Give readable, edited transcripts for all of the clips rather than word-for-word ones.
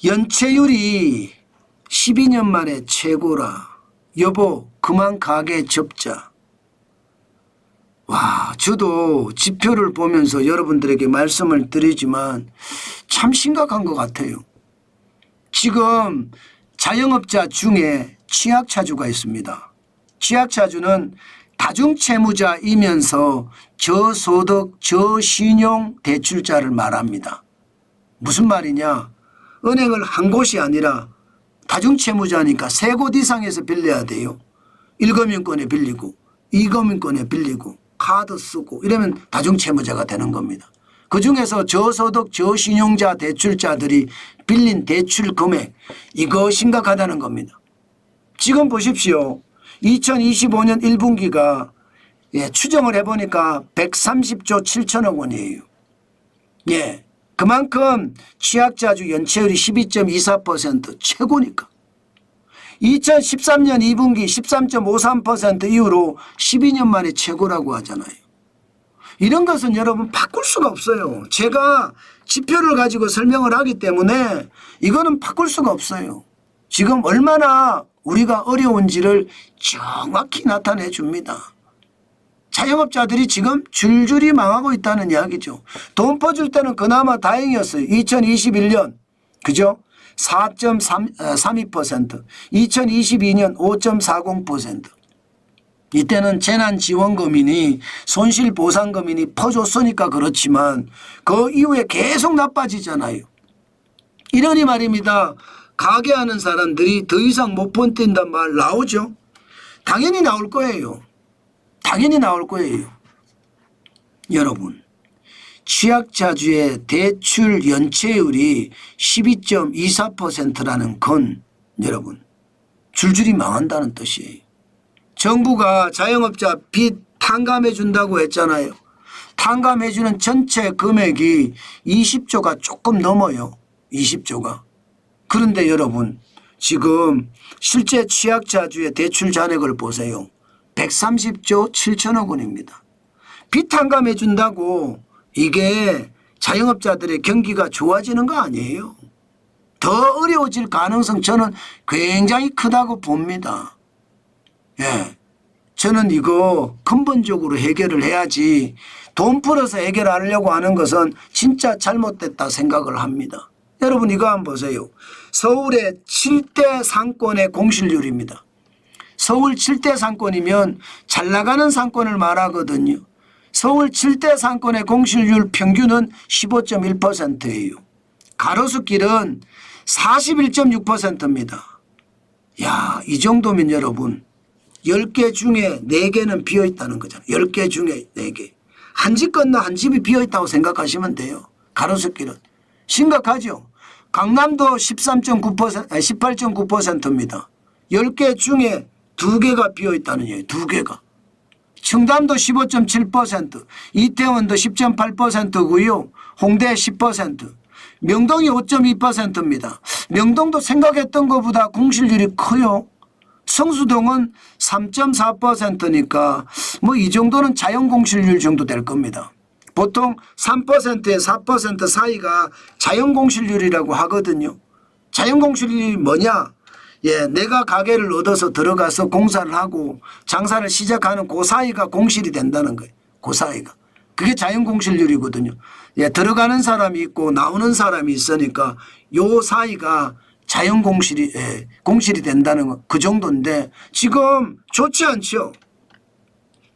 연체율이 12년 만에 최고라. 여보 그만 가게 접자. 와, 저도 지표를 보면서 여러분들에게 말씀을 드리지만 참 심각한 것 같아요. 지금 자영업자 중에 취약차주가 있습니다. 취약차주는 다중채무자이면서 저소득 저신용 대출자를 말합니다. 무슨 말이냐? 은행을 한 곳이 아니라 다중채무자니까 세 곳 이상에서 빌려야 돼요. 1금융권에 빌리고 2금융권에 빌리고 카드 쓰고 이러면 다중채무자가 되는 겁니다. 그중에서 저소득 저신용자 대출자들이 빌린 대출 금액 이거 심각하다는 겁니다. 지금 보십시오. 2025년 1분기가 추정을 해보니까 130조 7천억 원이에요. 예, 그만큼 취약자주 연체율이 12.24% 최고니까. 2013년 2분기 13.53% 이후로 12년 만에 최고라고 하잖아요. 이런 것은 여러분 바꿀 수가 없어요. 제가 지표를 가지고 설명을 하기 때문에 이거는 바꿀 수가 없어요. 지금 얼마나 우리가 어려운지를 정확히 나타내 줍니다. 자영업자들이 지금 줄줄이 망하고 있다는 이야기죠. 돈 퍼줄 때는 그나마 다행이었어요. 2021년 그죠? 4.32%, 2022년 5.40%. 이때는 재난지원금이니 손실보상금이니 퍼줬으니까 그렇지만 그 이후에 계속 나빠지잖아요. 이러니 말입니다. 가게하는 사람들이 더 이상 못 버틴단 말 나오죠. 당연히 나올 거예요. 당연히 나올 거예요. 여러분, 취약자주의 대출 연체율이 12.24%라는 건 여러분 줄줄이 망한다는 뜻이에요. 정부가 자영업자 빚 탕감해 준다고 했잖아요. 탕감해 주는 전체 금액이 20조가 조금 넘어요. 20조가. 그런데 여러분 지금 실제 취약자주의 대출 잔액을 보세요. 130조 7천억 원입니다. 빚 탕감해 준다고 이게 자영업자들의 경기가 좋아지는 거 아니에요. 더 어려워질 가능성 저는 굉장히 크다고 봅니다. 예, 저는 이거 근본적으로 해결을 해야지 돈 풀어서 해결하려고 하는 것은 진짜 잘못됐다 생각을 합니다. 여러분 이거 한번 보세요. 서울의 7대 상권의 공실률입니다. 서울 7대 상권이면 잘 나가는 상권을 말하거든요. 서울 7대 상권의 공실률 평균은 15.1%예요. 가로수길은 41.6%입니다. 야, 이 정도면 여러분 10개 중에 4개는 비어있다는 거잖아요. 10개 중에 4개. 한 집 건너 한 집이 비어있다고 생각하시면 돼요. 가로수길은. 심각하죠. 강남도 18.9%입니다. 10개 중에 2개가 비어있다는 얘기예요. 2개가. 청담도 15.7%, 이태원도 10.8%고요. 홍대 10%, 명동이 5.2%입니다. 명동도 생각했던 것보다 공실률이 커요. 성수동은 3.4%니까 뭐 이 정도는 자연공실률 정도 될 겁니다. 보통 3%에 4% 사이가 자연공실률이라고 하거든요. 자연공실률이 뭐냐? 예, 내가 가게를 얻어서 들어가서 공사를 하고 장사를 시작하는 그 사이가 공실이 된다는 거예요. 그 사이가. 그게 자연공실률이거든요. 예, 들어가는 사람이 있고 나오는 사람이 있으니까 요 사이가 자연공실이, 예, 공실이 된다는 거 그 정도인데 지금 좋지 않죠.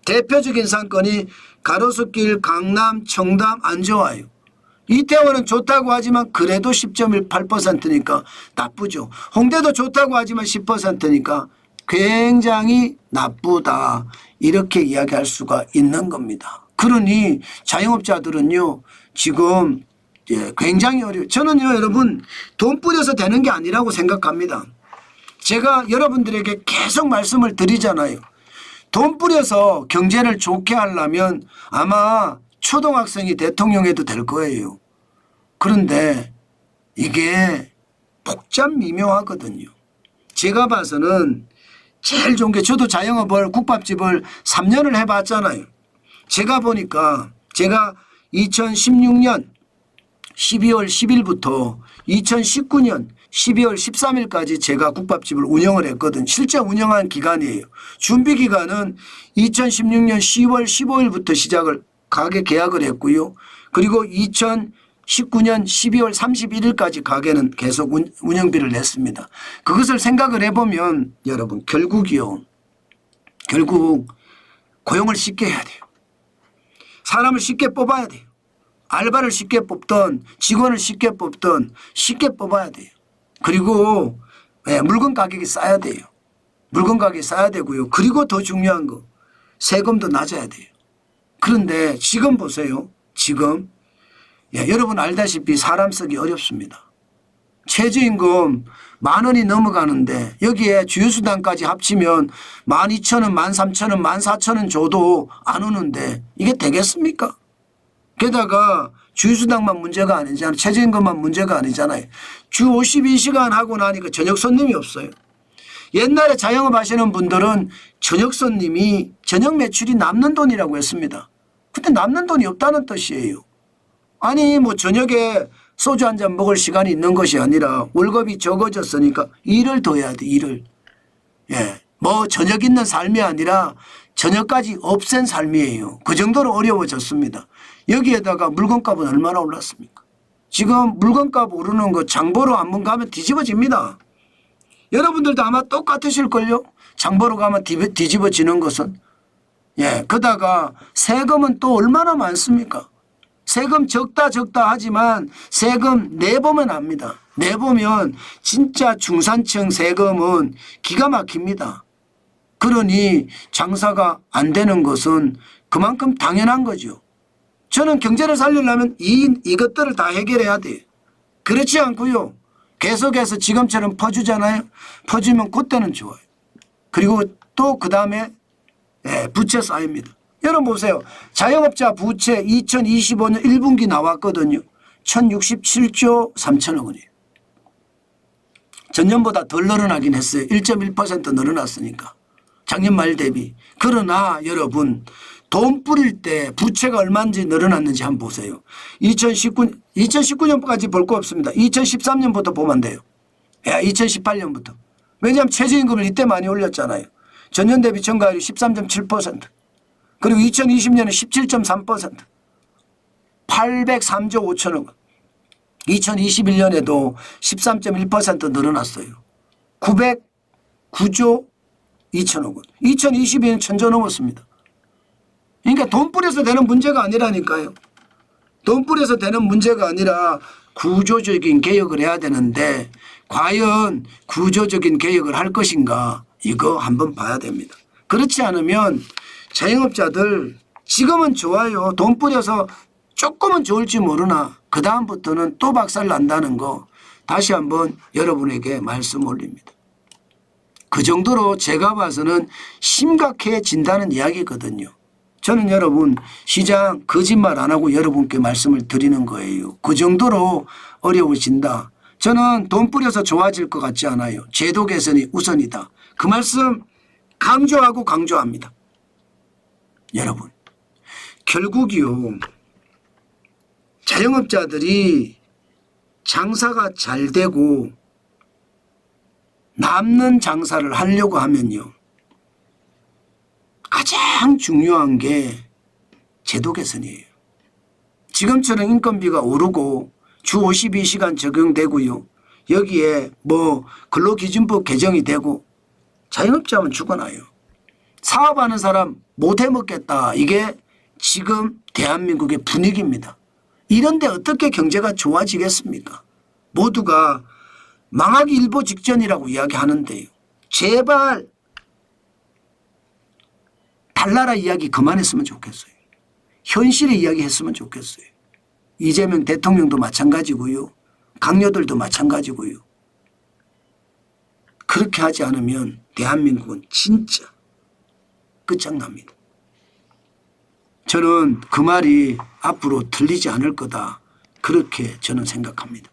대표적인 상권이 가로수길, 강남, 청담 안 좋아요. 이태원은 좋다고 하지만 그래도 10.18%니까 나쁘죠. 홍대도 좋다고 하지만 10%니까 굉장히 나쁘다. 이렇게 이야기할 수가 있는 겁니다. 그러니 자영업자들은요 지금 굉장히 어려워요. 저는요 여러분 돈 뿌려서 되는 게 아니라고 생각합니다. 제가 여러분들에게 계속 말씀을 드리잖아요. 돈 뿌려서 경제를 좋게 하려면 아마 초등학생이 대통령해도 될 거예요. 그런데 이게 복잡 미묘하거든요. 제가 봐서는 제일 좋은 게 저도 자영업을 국밥집을 3년을 해봤잖아요. 제가 보니까 제가 2016년 12월 10일부터 2019년 12월 13일까지 제가 국밥집을 운영을 했거든. 실제 운영한 기간이에요. 준비 기간은 2016년 10월 15일부터 시작을 가게 계약을 했고요. 그리고 2019년 12월 31일까지 가게는 계속 운영비를 냈습니다. 그것을 생각을 해보면 여러분 결국 고용을 쉽게 해야 돼요. 사람을 쉽게 뽑아야 돼요. 알바를 쉽게 뽑던 직원을 쉽게 뽑던 쉽게 뽑아야 돼요. 그리고 물건 가격이 싸야 돼요. 물건 가격이 싸야 되고요. 그리고 더 중요한 거 세금도 낮아야 돼요. 그런데 지금 보세요. 지금 여러분 알다시피 사람 쓰기 어렵습니다. 최저임금 10,000원이 넘어가는데 여기에 주휴수당까지 합치면 12,000원, 13,000원, 14,000원 줘도 안 오는데 이게 되겠습니까? 게다가 주휴수당만 문제가 아니잖아요. 최저임금만 문제가 아니잖아요. 주 52시간 하고 나니까 저녁 손님이 없어요. 옛날에 자영업 하시는 분들은 저녁 손님이 저녁 매출이 남는 돈이라고 했습니다. 근데 남는 돈이 없다는 뜻이에요. 아니 뭐 저녁에 소주 한 잔 먹을 시간이 있는 것이 아니라 월급이 적어졌으니까 일을 더 해야 돼. 일을. 뭐 저녁 있는 삶이 아니라 저녁까지 없앤 삶이에요. 그 정도로 어려워졌습니다. 여기에다가 물건값은 얼마나 올랐습니까? 지금 물건값 오르는 거 장보러 한번 가면 뒤집어집니다. 여러분들도 아마 똑같으실걸요? 장보러 가면 뒤집어지는 것은. 그러다가 세금은 또 얼마나 많습니까? 세금 적다 하지만 세금 내보면 압니다. 내보면 진짜 중산층 세금은 기가 막힙니다. 그러니 장사가 안 되는 것은 그만큼 당연한 거죠. 저는 경제를 살리려면 이것들을 다 해결해야 돼요. 그렇지 않고요. 계속해서 지금처럼 퍼주잖아요. 퍼주면 그때는 좋아요. 그리고 또 그다음에 부채 쌓입니다. 여러분 보세요. 자영업자 부채 2025년 1분기 나왔거든요. 1067조 3천억 원이에요. 전년보다 덜 늘어나긴 했어요. 1.1% 늘어났으니까. 작년 말 대비. 그러나 여러분 돈 뿌릴 때 부채가 얼마인지 늘어났는지 한번 보세요. 2019년까지 볼 거 없습니다. 2013년부터 보면 돼요. 2018년부터. 왜냐하면 최저임금을 이때 많이 올렸잖아요. 전년 대비 증가율이 13.7%. 그리고 2020년에 17.3%. 803조 5천억 원. 2021년에도 13.1% 늘어났어요. 909조 2천억 원. 2022년 1,000조 넘었습니다. 그러니까 돈 뿌려서 되는 문제가 아니라니까요. 돈 뿌려서 되는 문제가 아니라 구조적인 개혁을 해야 되는데 과연 구조적인 개혁을 할 것인가 이거 한번 봐야 됩니다. 그렇지 않으면 자영업자들 지금은 좋아요. 돈 뿌려서 조금은 좋을지 모르나 그다음부터는 또 박살 난다는 거 다시 한번 여러분에게 말씀 올립니다. 그 정도로 제가 봐서는 심각해진다는 이야기거든요. 저는 여러분 시장 거짓말 안 하고 여러분께 말씀을 드리는 거예요. 그 정도로 어려워진다. 저는 돈 뿌려서 좋아질 것 같지 않아요. 제도 개선이 우선이다. 그 말씀 강조하고 강조합니다. 여러분 결국이요. 자영업자들이 장사가 잘 되고 남는 장사를 하려고 하면요. 가장 중요한 게 제도 개선이에요. 지금처럼 인건비가 오르고 주 52시간 적용되고요. 여기에 뭐 근로기준법 개정이 되고 자영업자면 죽어나요. 사업하는 사람 못 해먹겠다. 이게 지금 대한민국의 분위기입니다. 이런데 어떻게 경제가 좋아지겠습니까? 모두가 망하기 일보 직전이라고 이야기하는데요. 제발 달나라 이야기 그만했으면 좋겠어요. 현실의 이야기 했으면 좋겠어요. 이재명 대통령도 마찬가지고요. 강요들도 마찬가지고요. 그렇게 하지 않으면 대한민국은 진짜 끝장납니다. 저는 그 말이 앞으로 틀리지 않을 거다. 그렇게 저는 생각합니다.